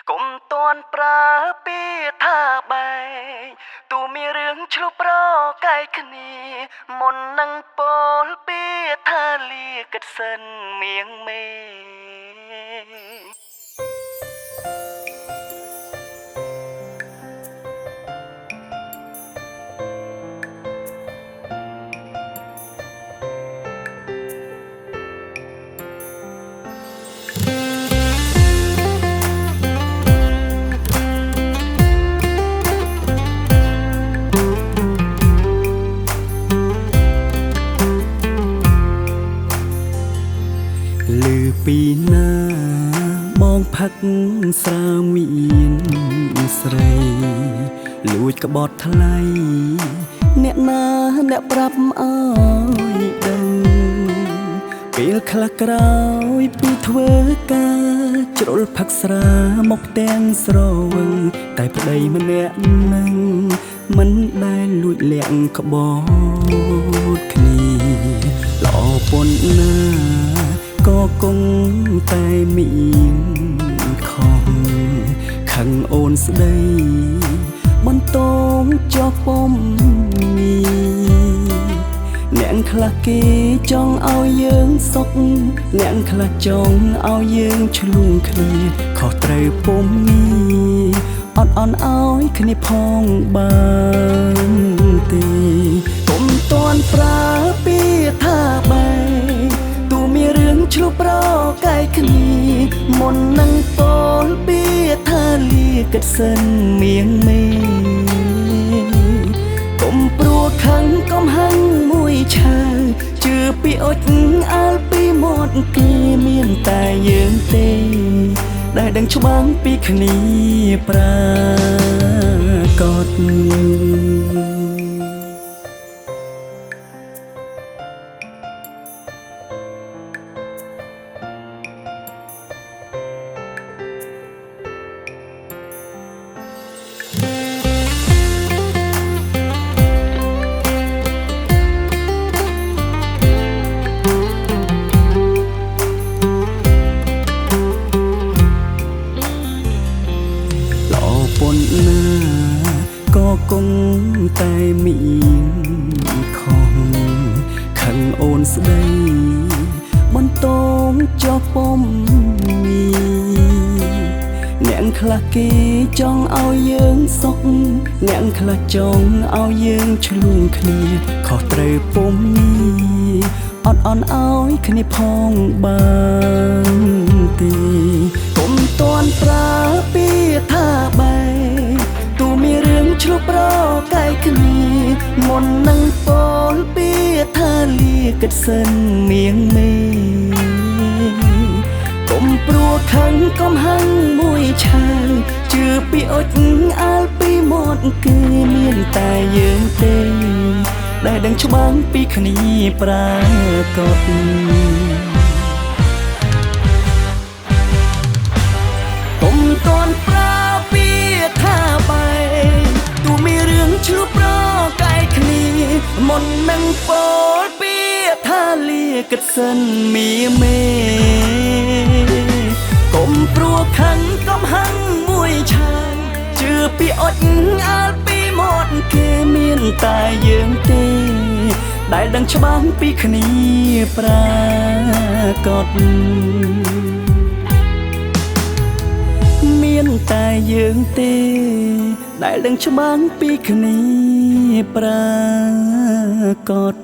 កុំតន់ប្រើពីថាបែកទូមានរឿងឆ្លុះប្រកែកគ្នាមុននឹងពោលពីថាលាគិតសិនមៀងមេពីណាបងផឹកស្រាមានស្រីលួចក្បត់ថ្លៃអ្នកណាអ្នកប្រាប់អើយដឹងពេលខ្លះក្រោយពីធ្វើការជ្រុលផឹកស្រាមកទាំងស្រវឹងតែប្តីម្នាក់នឹងមិនដែលលួចលាក់ក្បត់គ្នាល្អប៉ុណ្ណាក៏គង់តែមានខំខឹងអូនស្ដីបន្តចោះពុំមានអ្នកខ្លះគេចង់ឲ្យយើងសុខអ្នកខ្លះចង់ឲ្យយើងឆ្លងគ្នាខុសត្រូវពុំមានអត់ឲ្យគ្នាផងបានទេកុំតន់ប្រើពីថាបែទូមានរឿងឆ្លុះប្រកែកគ្នាមុននឹងពោលពីថាលាគិតសិនមៀងមេកុំព្រោះខឹងកុំហឹងមួយឆាជឿពីអុចអាលពីមាត់គេមានតែយើងទេដែលដឹងច្បាស់ពីគ្នាប្រាកដប៉ុណ្ណាក៏គង់តែមានខំខឹងអូនស្ដីបន្តចោះពុំមានអ្នកខ្លះគេចង់ឲ្យយើងសុខអ្នកខ្លះចង់ឲ្យយើងឆ្លងគ្នាខុសត្រូវពុំមានអត់ឲ្យគ្នាផងបានទេកុំតន់ប្រើពីថាបែទូមានរឿងឆ្លុះប្រកែកគ្នាមុននឹងពោលពីថាលាគិតសិនមៀងមេកុំព្រោះខឹងកុំហឹងមួយឆាជឿពីអុចអាលពីមាត់គេមានតែយើងទេដែលដឹងច្បាស់ពីគ្នាប្រាកដកុំតន់ប្រើពីថាបែទូមានរឿងឆ្លុះប្រកែកគ្នាមុននឹងពោលពីថាលាគិតសិនមៀមេកុំព្រោះខឹងកុំហឹងមួយឆាជឿពីអុចអាលពីមាត់គេមានតែយើងទេដែលដឹងច្បាស់ពីគ្នាប្រាកដមានតែយើងទេដែលដឹងច្បាស់ពីគ្នាប្រាកដ